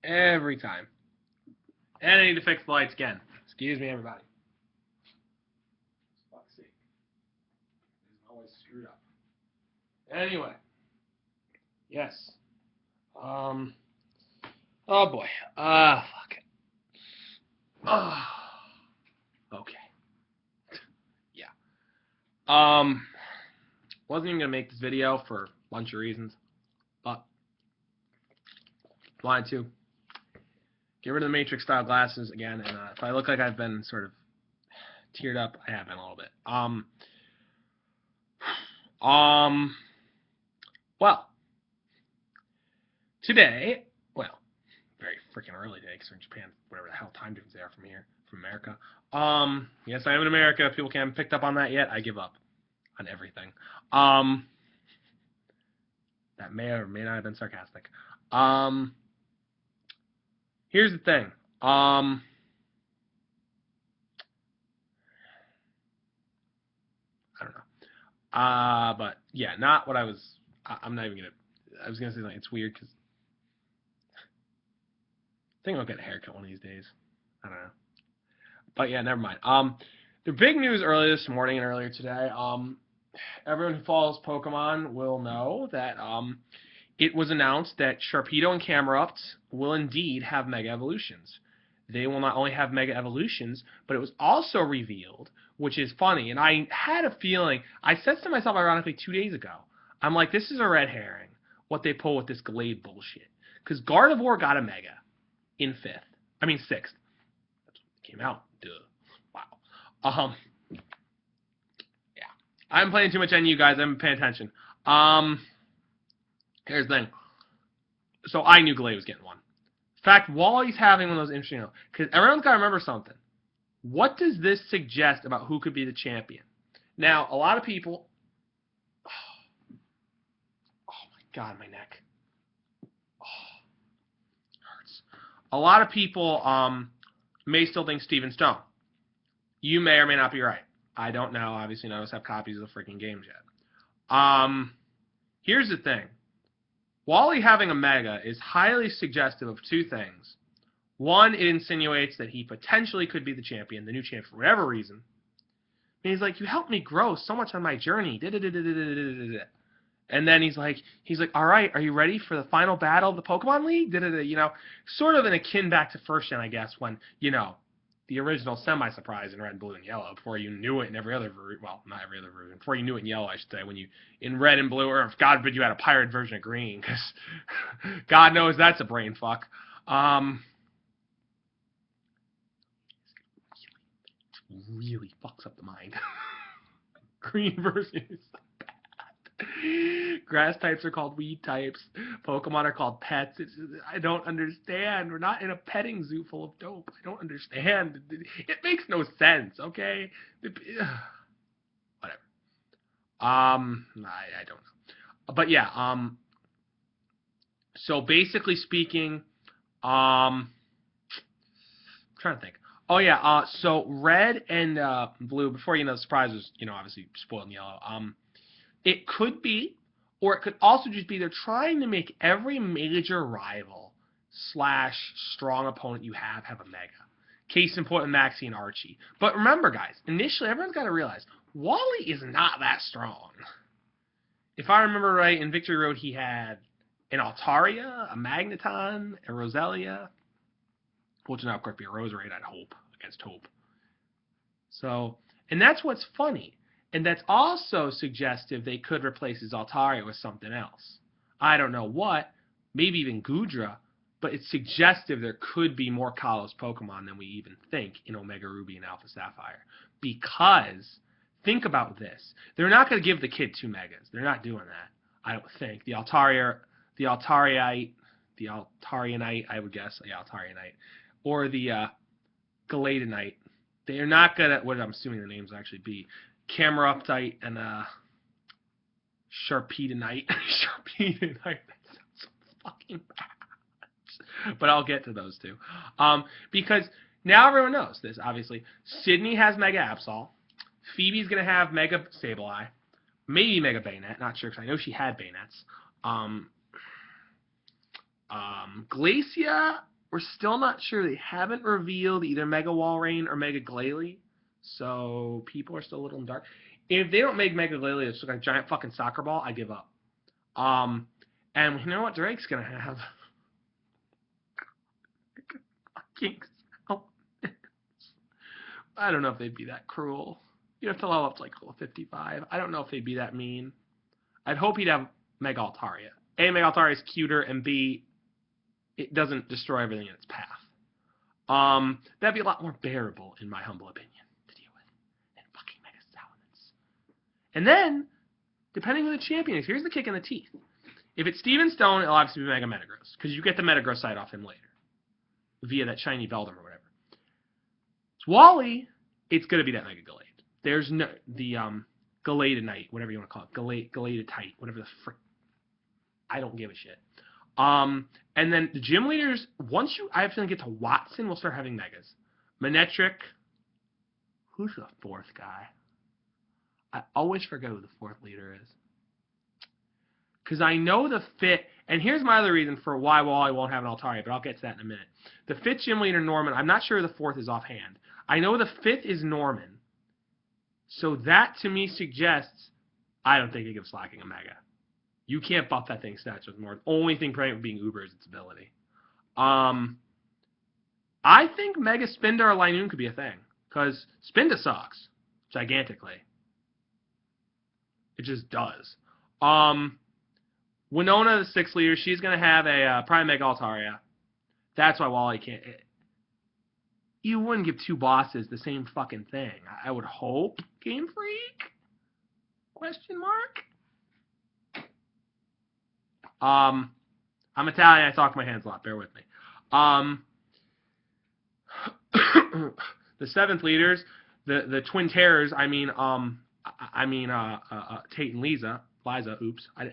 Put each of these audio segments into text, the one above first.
Every time. And I need to fix the lights again. Excuse me, everybody. For fuck's sake. This is always screwed up. Anyway. Yes. Um. Oh boy. Fuck. Oh. Okay. Yeah. Wasn't even gonna make this video for a bunch of reasons, but wanted to get rid of the Matrix style glasses again, and if I look like I've been sort of teared up, I have been a little bit. Well, today, well, very freaking early today because we're in Japan, whatever the hell time difference they are from here, from America. Yes, I am in America. If people haven't picked up on that yet, I give up on everything. That may or may not have been sarcastic. Here's the thing. I don't know. But yeah, not what I was. I'm not even gonna. I was gonna say something. It's weird because I think I'll get a haircut one of these days. I don't know. But yeah, never mind. The big news earlier this morning and earlier today. Everyone who follows Pokemon will know that it was announced that Sharpedo and Camerupt will indeed have Mega Evolutions. They will not only have Mega Evolutions, but it was also revealed, which is funny, and I had a feeling, I said to myself ironically 2 days ago, I'm like, this is a red herring, what they pull with this Gallade bullshit. Because Gardevoir got a Mega in 6th. That's when it came out. Duh. Wow. Yeah. I'm playing too much NU, guys. I'm paying attention. Here's the thing. So I knew Gallade was getting one. In fact, Wally's having one of those interesting, because everyone's got to remember something. What does this suggest about who could be the champion? Now, a lot of people. Oh my God, my neck. Oh, hurts. A lot of people may still think Steven Stone. You may or may not be right. I don't know. Obviously, none of us have copies of the freaking games yet. Here's the thing. Wally having a Mega is highly suggestive of two things. One, it insinuates that he potentially could be the champion, the new champion, for whatever reason. And he's like, you helped me grow so much on my journey. And then he's like, all right, are you ready for the final battle of the Pokemon League? Sort of an akin back to first gen, I guess, when, the original semi-surprise in red, blue, and yellow, before you knew it in every other version, well, not every other version, before you knew it in yellow, I should say, when you, in red and blue, or if God forbid you had a pirate version of green, because God knows that's a brain fuck. Really fucks up the mind. Green version is so bad. Grass types are called weed types. Pokemon are called pets. I don't understand. We're not in a petting zoo full of dope. I don't understand. It makes no sense, okay? Whatever. I don't know. But yeah, so basically speaking, I'm trying to think. Oh yeah, so red and blue, before the surprise was, obviously spoiled in yellow. It could be, or it could also just be they're trying to make every major rival slash strong opponent you have a Mega. Case in point, Maxie and Archie. But remember, guys, initially everyone's got to realize Wally is not that strong. If I remember right, in Victory Road he had an Altaria, a Magneton, a Roselia, which will now, of course, be a Roserade, I'd hope, against Hope. So, and that's what's funny. And that's also suggestive they could replace his Altaria with something else. I don't know what, maybe even Goodra, but it's suggestive there could be more Kalos Pokemon than we even think in Omega Ruby and Alpha Sapphire. Because, think about this. They're not going to give the kid 2 Megas. They're not doing that, I don't think. The Altarianite, I would guess, the Altarianite, or the Galadonite. They're not going to, what I'm assuming the names will actually be, Cameruptite and Sharpedonite. Sharpedonite, that sounds so fucking bad. But I'll get to those two. Because now everyone knows this, obviously. Sydney has Mega Absol. Phoebe's going to have Mega Sableye. Maybe Mega Bayonet, not sure, because I know she had Bayonets. Glacia, we're still not sure. They haven't revealed either Mega Walrein or Mega Glalie, so people are still a little in the dark. If they don't make Mega Glalie, it's like a giant fucking soccer ball, I give up. And you know what Drake's gonna have? Fucking I don't know if they'd be that cruel. You have to level up to like level 55. I don't know if they'd be that mean. I'd hope he'd have Mega Altaria. A, Mega Altaria is cuter, and B, it doesn't destroy everything in its path. That'd be a lot more bearable, in my humble opinion, to deal with than fucking Mega Salamence. And then, depending on the champion is, here's the kick in the teeth. If it's Steven Stone, it'll obviously be Mega Metagross, because you get the Metagross side off him later, via that shiny Beldum or whatever. It's Wally, it's going to be that Mega Gallade. There's no, the Gallade-Nite, whatever you want to call it, Gallade-Tite, whatever the frick, I don't give a shit. And then the gym leaders, once you, I have to get to Watson, we'll start having Megas. Manectric, who's the fourth guy? I always forget who the fourth leader is. Because I know the fifth, and here's my other reason for why Wally won't have an Altaria, but I'll get to that in a minute. The fifth gym leader, Norman, I'm not sure the fourth is offhand. I know the fifth is Norman. So that, to me, suggests I don't think he gives Slacking a Mega. You can't buff that thing's stats with more. The only thing preventing it being Uber is its ability. I think Mega Spinda or Linoon could be a thing. Because Spinda sucks. Gigantically. It just does. Winona, the sixth leader, she's going to have a Prime Mega Altaria. That's why Wally can't... You wouldn't give two bosses the same fucking thing. I would hope. Game Freak? Question mark? I'm Italian. I talk my hands a lot. Bear with me. The seventh leaders, the twin terrors. Tate and Liza. Oops. I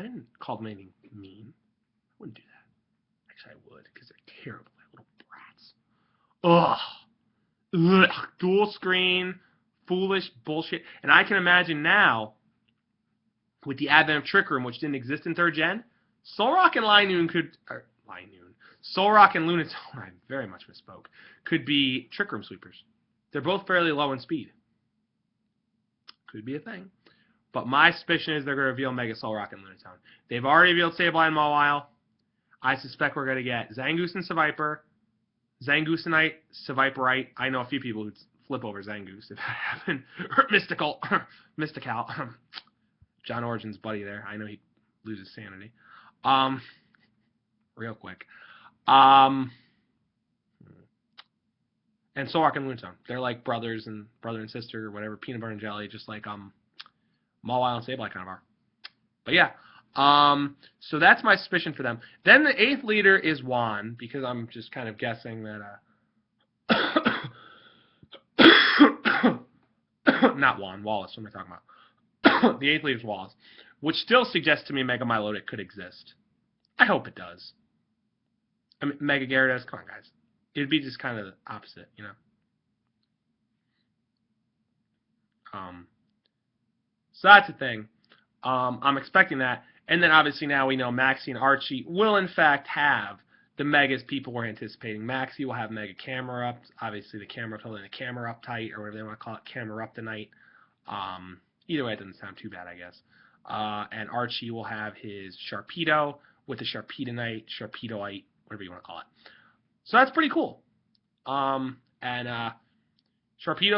didn't call them anything mean. I wouldn't do that. Actually, I would because they're terrible. They're little brats. Ugh. Dual screen. Foolish bullshit. And I can imagine now, with the advent of Trick Room, which didn't exist in 3rd Gen, Solrock and Solrock and Lunatone, I very much misspoke, could be Trick Room sweepers. They're both fairly low in speed. Could be a thing. But my suspicion is they're going to reveal Mega Solrock and Lunatone. They've already revealed Sableye and Mawile. I suspect we're going to get Zangoose and Seviper, Zangooseanite, Seviperite. I know a few people who'd flip over Zangoose if that happened. Or Mystical. John Origin's buddy there. I know he loses sanity. Real quick. And Solrock and Lunatone. They're like brother and sister or whatever, peanut butter and jelly, just like Mawile and Sableye kind of are. But yeah. So that's my suspicion for them. Then the 8th leader is Juan, because I'm just kind of guessing that not Juan, Wallace, what am I talking about? The 8th leader is Wallace, which still suggests to me Mega Milotic could exist. I hope it does. I mean, Mega Gyarados, come on, guys. It'd be just kind of the opposite, you know? So that's the thing. I'm expecting that. And then obviously now we know Maxie and Archie will in fact have the Megas people were anticipating. Maxie will have Mega Camerupt, obviously the Camerupt and the Cameruptite, or whatever they want to call it, Cameruptonite. Either way, it doesn't sound too bad, I guess. And Archie will have his Sharpedo with the Sharpedonite, Sharpedoite, whatever you want to call it. So that's pretty cool. Sharpedo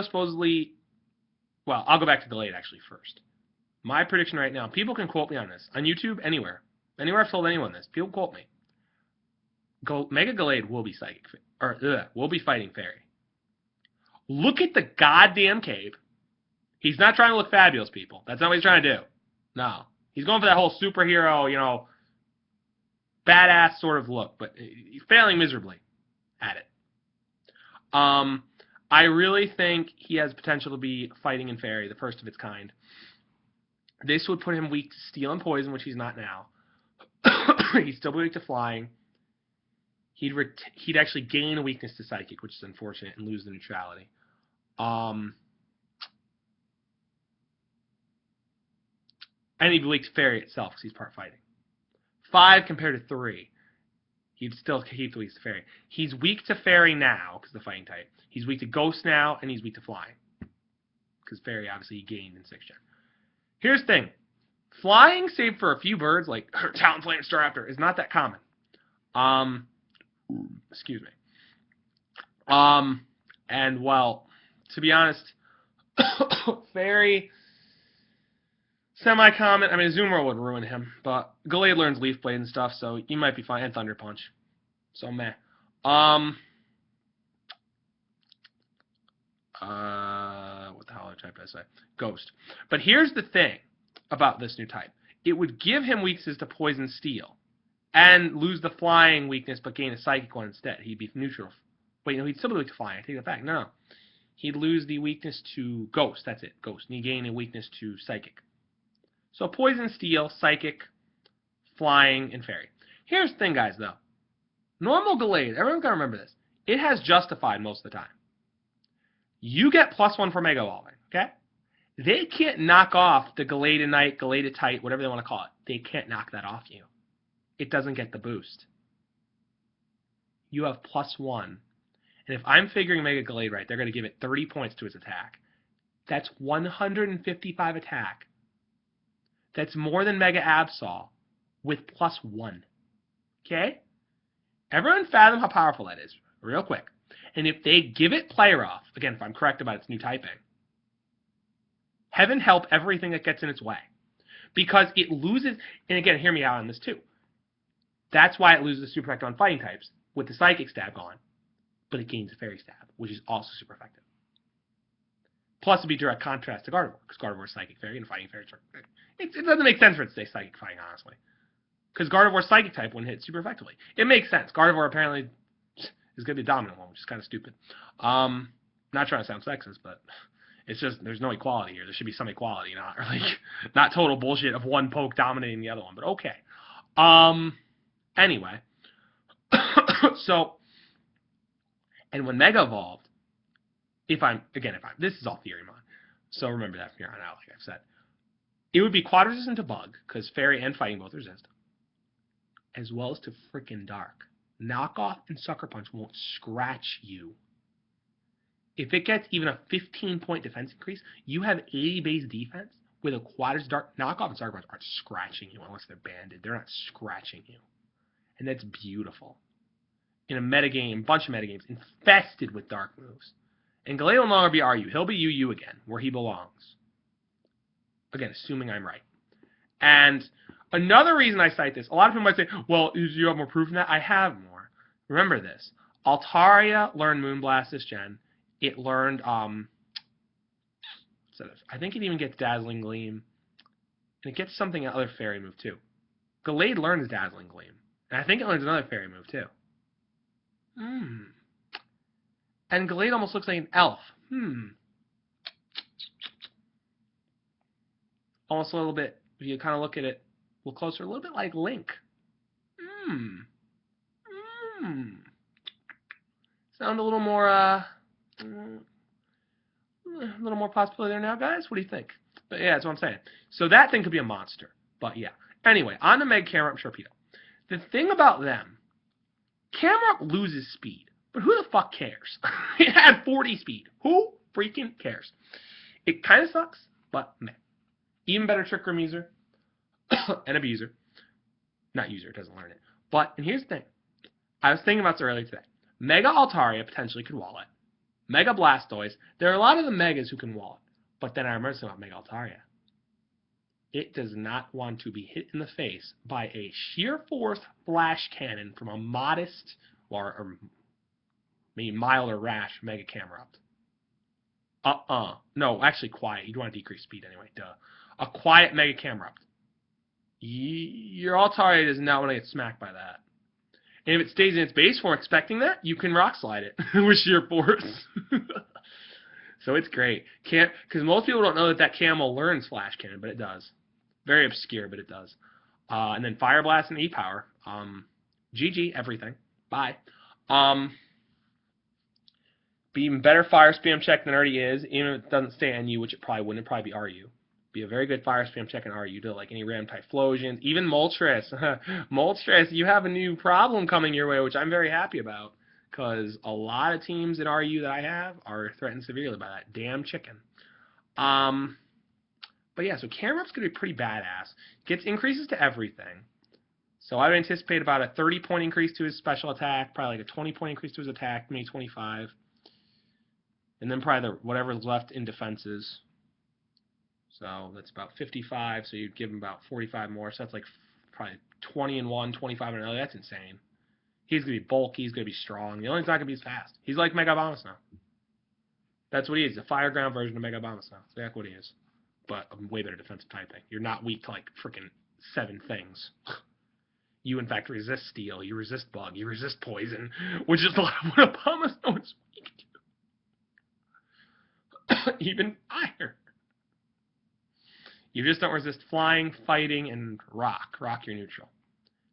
supposedly... Well, I'll go back to Gallade actually first. My prediction right now, people can quote me on this. On YouTube, anywhere. Anywhere I've told anyone this, people quote me. Mega Gallade will be psychic, will be fighting Fairy. Look at the goddamn cave. He's not trying to look fabulous, people. That's not what he's trying to do. No. He's going for that whole superhero, you know, badass sort of look, but he's failing miserably at it. I really think he has potential to be fighting in Fairy, the first of its kind. This would put him weak to Steel and Poison, which he's not now. He'd still be weak to Flying. He'd actually gain a weakness to Psychic, which is unfortunate, and lose the neutrality. And he'd be weak to Fairy itself, because he's part fighting. 5 compared to 3. You'd still keep the weak to fairy. He's weak to fairy now, because the fighting type. He's weak to ghost now, and he's weak to flying. Because fairy, obviously, he gained in 6th gen. Here's the thing. Flying, save for a few birds, like Talonflame Staraptor, is not that common. Excuse me. And, well, to be honest, fairy, semi-common. I mean, Azumarill would ruin him, but Gallade learns Leaf Blade and stuff, so you might be fine. And Thunder Punch. So, meh. What the hell other type did I say? Ghost. But here's the thing about this new type. It would give him weaknesses to Poison Steel, and lose the flying weakness, but gain a psychic one instead. He'd be neutral. Wait, no, he'd still be weak to flying. I take that back. No. He'd lose the weakness to Ghost. That's it. Ghost. And he'd gain a weakness to Psychic. So Poison Steel, Psychic, Flying, and Fairy. Here's the thing, guys, though. Normal Gallade, everyone's got to remember this. It has Justified most of the time. You get +1 for Mega Evolving, okay? They can't knock off the Gallade Galladetite, whatever they want to call it. They can't knock that off you. It doesn't get the boost. You have +1. And if I'm figuring Mega Gallade right, they're going to give it 30 points to its attack. That's 155 attack. That's more than Mega Absol with +1. Okay? Everyone fathom how powerful that is, real quick. And if they give it Play Rough, again, if I'm correct about its new typing, heaven help everything that gets in its way. Because it loses, and again, hear me out on this too. That's why it loses the super effective on fighting types with the Psychic Stab gone. But it gains a Fairy Stab, which is also super effective. Plus, it'd be direct contrast to Gardevoir, because Gardevoir is Psychic Fairy and Fighting Fairy. It doesn't make sense for it to say Psychic Fighting, honestly. Because Gardevoir's Psychic type wouldn't hit super effectively. It makes sense. Gardevoir apparently is going to be the dominant one, which is kind of stupid. Not trying to sound sexist, but it's just there's no equality here. There should be some equality, not total bullshit of one poke dominating the other one. But okay. Anyway, so, and when Mega evolved, this is all theory mod, so remember that from here on out, like I've said, it would be quad resistant to Bug, because Fairy and Fighting both resist, as well as to frickin' Dark. Knockoff and Sucker Punch won't scratch you. If it gets even a 15-point defense increase, you have 80 base defense with a quad resistant Dark. Knockoff and Sucker Punch aren't scratching you unless they're banded. They're not scratching you. And that's beautiful. In a metagame, bunch of metagames, infested with dark moves. And Gallade will no longer be RU. He'll be UU again, where he belongs. Again, assuming I'm right. And another reason I cite this, a lot of people might say, well, do you have more proof than that? I have more. Remember this. Altaria learned Moonblast this gen. It learned, I think it even gets Dazzling Gleam. And it gets something, other fairy move, too. Gallade learns Dazzling Gleam. And I think it learns another fairy move, too. And Gallade almost looks like an elf. Almost a little bit, if you kind of look at it a little closer, a little bit like Link. Sound a little more, a little more possibility there now, guys? What do you think? But yeah, that's what I'm saying. So that thing could be a monster. But yeah. Anyway, on to Meg, Camerupt, Sharpedo. The thing about them, Camerupt loses speed. But who the fuck cares? It had 40 speed. Who freaking cares? It kind of sucks, but meh. Even better Trick Room user and abuser. Not user, it doesn't learn it. But, and here's the thing. I was thinking about this earlier today. Mega Altaria potentially could wall it. Mega Blastoise. There are a lot of the Megas who can wall it. But then I remember something about Mega Altaria. It does not want to be hit in the face by a sheer force flash cannon from a modest, or maybe milder rash Mega Camerupt. No, actually quiet. You'd want to decrease speed anyway. Duh. A quiet Mega Camerupt. Your Altaria does not want to get smacked by that. And if it stays in its base form expecting that, you can Rock Slide it with sheer force. So it's great. Because most people don't know that camel learns Flash Cannon, but it does. Very obscure, but it does. And then Fire Blast and E-Power. GG, everything. Bye. Be even better Fire Spam check than it already is, even if it doesn't stay NU, which it probably wouldn't. It'd probably be RU. Be a very good fire spam check in RU to like any random Typhlosions, even Moltres. Moltres, you have a new problem coming your way, which I'm very happy about, because a lot of teams in RU that I have are threatened severely by that damn chicken. But yeah, so Camerupt's going to be pretty badass. Gets increases to everything. So I would anticipate about a 30-point increase to his special attack, probably like a 20-point increase to his attack, maybe 25. And then probably whatever's left in defenses. So that's about 55, so you'd give him about 45 more. So that's like probably 20 in one, 25 in another. That's insane. He's going to be bulky. He's going to be strong. The only thing's not going to be as fast. He's like Mega Bombus now. That's what he is, a fire ground version of Mega Bombus now. That's exactly what he is. But a way better defensive typing. You're not weak to like freaking 7 things. You, in fact, resist steel. You resist bug. You resist poison, which is a lot of what a Bombus is weak to. Even fire. You just don't resist flying, fighting, and rock. Rock, you're neutral.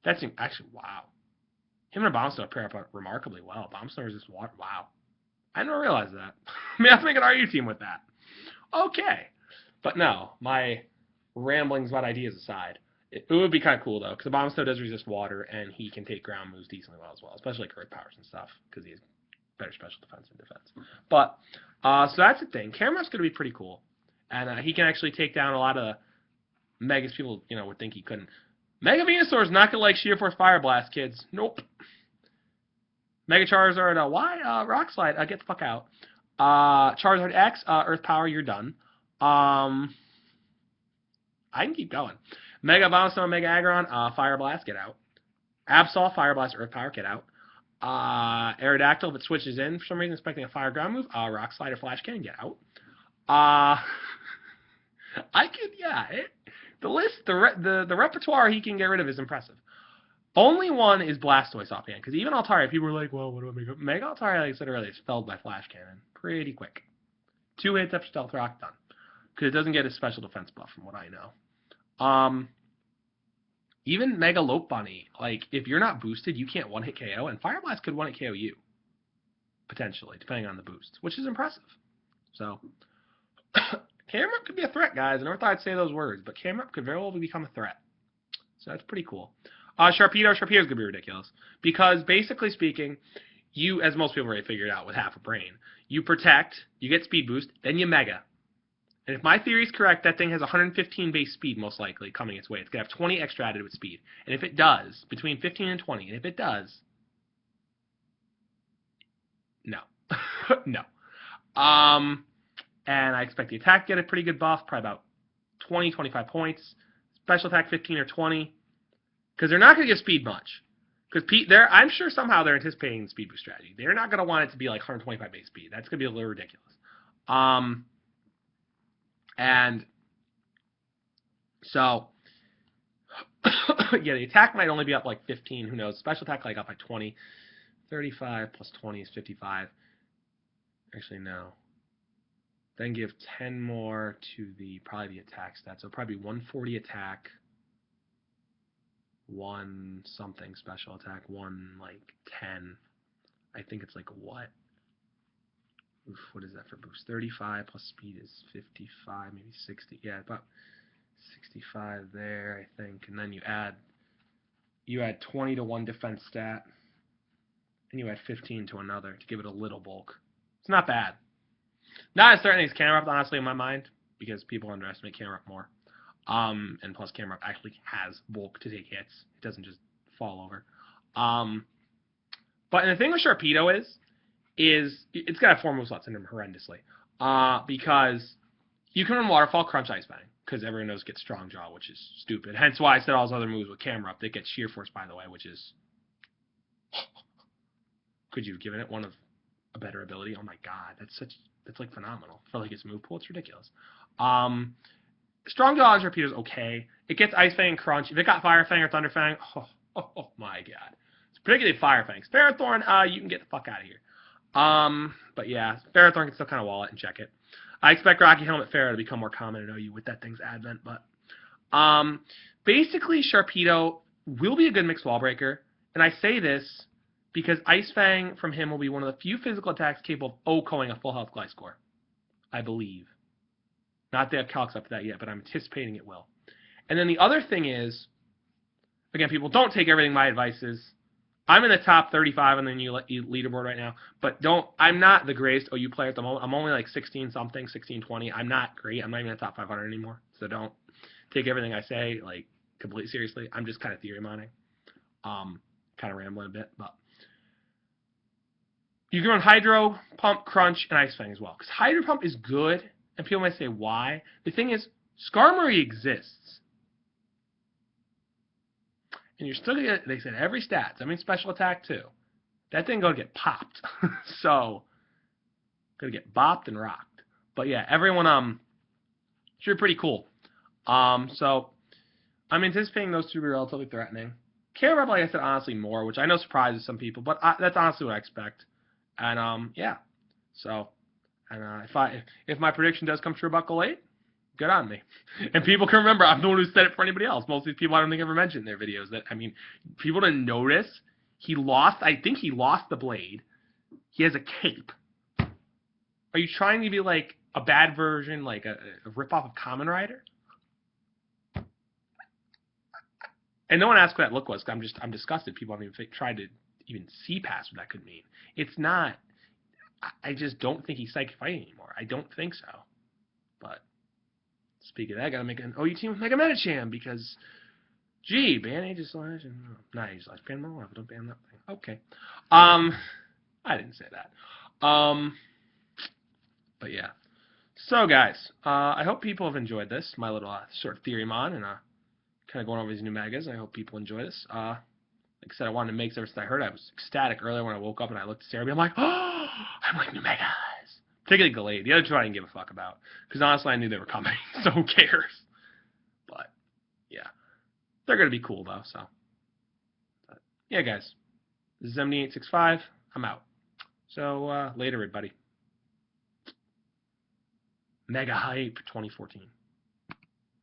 That's actually, wow. Him and a Bombstone pair up remarkably well. Bombstone resists water. Wow. I never realized that. I have to make an RU team with that. Okay. But no, my ramblings about ideas aside, it would be kind of cool, though, because the Bombstone does resist water, and he can take ground moves decently well as well, especially like Earth Powers and stuff, because he has better special defense and defense. But, so that's the thing. Camerupt's going to be pretty cool. And he can actually take down a lot of Megas people, would think he couldn't. Mega Venusaur's not going to like Sheer Force Fire Blast, kids. Nope. Mega Charizard, why? Rock Slide, get the fuck out. Charizard X, Earth Power, you're done. I can keep going. Mega Bombstone, Mega Aggron, Fire Blast, get out. Absol, Fire Blast, Earth Power, get out. Aerodactyl, if it switches in for some reason, expecting a Fire Ground move, Rock Slide or Flash Cannon, get out. I could, yeah. The list, the repertoire he can get rid of is impressive. Only one is Blastoise offhand, because even Altaria, people were like, well, what do I make up? Mega Altaria, like I said earlier, is felled by Flash Cannon pretty quick. 2 hits after Stealth Rock, done. Because it doesn't get a special defense buff, from what I know. Even Mega Lope Bunny, like, if you're not boosted, you can't one-hit KO, and Fire Blast could one-hit KO you. Potentially, depending on the boost, which is impressive. So, Camerupt could be a threat, guys. I never thought I'd say those words, but Camerupt could very well become a threat. So that's pretty cool. Sharpedo's going to be ridiculous. Because, basically speaking, you, as most people already figured out with half a brain, you protect, you get speed boost, then you mega. And if my theory is correct, that thing has 115 base speed, most likely, coming its way. It's going to have 20 extra added with speed. And if it does, between 15 and 20, and if it does, no. No. And I expect the attack to get a pretty good buff, probably about 20, 25 points. Special attack 15 or 20. Because they're not going to give speed much. Because I'm sure somehow they're anticipating the speed boost strategy. They're not going to want it to be like 125 base speed. That's going to be a little ridiculous. And so, yeah, the attack might only be up like 15. Who knows? Special attack like up by 20. 35 plus 20 is 55. Actually, no. Then give 10 more to probably the attack stat. So probably 140 attack, 1 something special attack, 1 like 10. I think it's like what? Oof, what is that for boost? 35 plus speed is 55, maybe 60. Yeah, about 65 there, I think. And then you add 20 to 1 defense stat, and you add 15 to another to give it a little bulk. It's not bad. Not as certain as Camerupt, honestly, in my mind, because people underestimate Camerupt more. And plus, Camerupt actually has bulk to take hits. It doesn't just fall over. But the thing with Sharpedo is it's got a 4 move slots in him horrendously. Because you can run Waterfall, Crunch, Ice Fang, because everyone knows it gets Strong Jaw, which is stupid. Hence why I said all those other moves with Camerupt. They get Sheer Force, by the way, which is... Could you have given it one of a better ability? Oh my god, that's like phenomenal for like its move pool. It's ridiculous. Strong Jaw Sharpedo is okay. It gets Ice Fang and Crunch. If it got Fire Fang or Thunder Fang, oh my god. It's particularly Fire Fangs. Ferrothorn, you can get the fuck out of here. But yeah, Ferrothorn can still kind of wall it and check it. I expect Rocky Helmet Pharaoh to become more common in OU with that thing's advent, but basically Sharpedo will be a good mixed wall breaker, and I say this because Ice Fang from him will be one of the few physical attacks capable of OHKOing a full health Gliscor, I believe. Not that they have calcs up to that yet, but I'm anticipating it will. And then the other thing is, again, people, don't take everything my advice is. I'm in the top 35 on the new leaderboard right now, but I'm not the greatest OU player at the moment. I'm only like 16 something, 16, 20. I'm not great. I'm not even in the top 500 anymore. So don't take everything I say like completely seriously. I'm just kind of theory mining, kind of rambling a bit, but you can run Hydro Pump, Crunch, and Ice Fang as well. Because Hydro Pump is good, and people might say why. The thing is, Skarmory exists. And you're still going to get, they said, every stats. I mean, special attack, too. That thing going to get popped. So, going to get bopped and rocked. But, yeah, everyone, should be pretty cool. So, I'm anticipating those two to be relatively threatening. Camerupt, like I said, honestly, more, which I know surprises some people, but that's honestly what I expect. And, yeah. So, and if my prediction does come true about Gallade, good on me. And people can remember, I'm the one who said it for anybody else. Most of these people I don't think ever mentioned in their videos. That, I mean, people didn't notice. I think he lost the blade. He has a cape. Are you trying to be like a bad version, like a ripoff of Kamen Rider? And no one asked what that look was. I'm disgusted. People haven't even tried to even see past what that could mean. It's not. I just don't think he's psychic fighting anymore. I don't think so. But speaking of that, I gotta make an OU team with Mega Medicham because, gee, ban Aegis Slash and not Aegis Slash, ban Mono, don't ban that thing. Okay. I didn't say that. But yeah. So guys, I hope people have enjoyed this, my little sort of theory mon, and kind of going over these new megas. I hope people enjoy this. Like I said, I wanted to make ever since I heard it. I was ecstatic earlier when I woke up and I looked at Sarah. I'm like, oh, I'm like new megas. Particularly Gallade. The other two I didn't give a fuck about. Because honestly, I knew they were coming. So who cares? But, yeah. They're going to be cool, though. So, but, yeah, guys. This is MD865. I'm out. So, later, everybody. Mega hype 2014.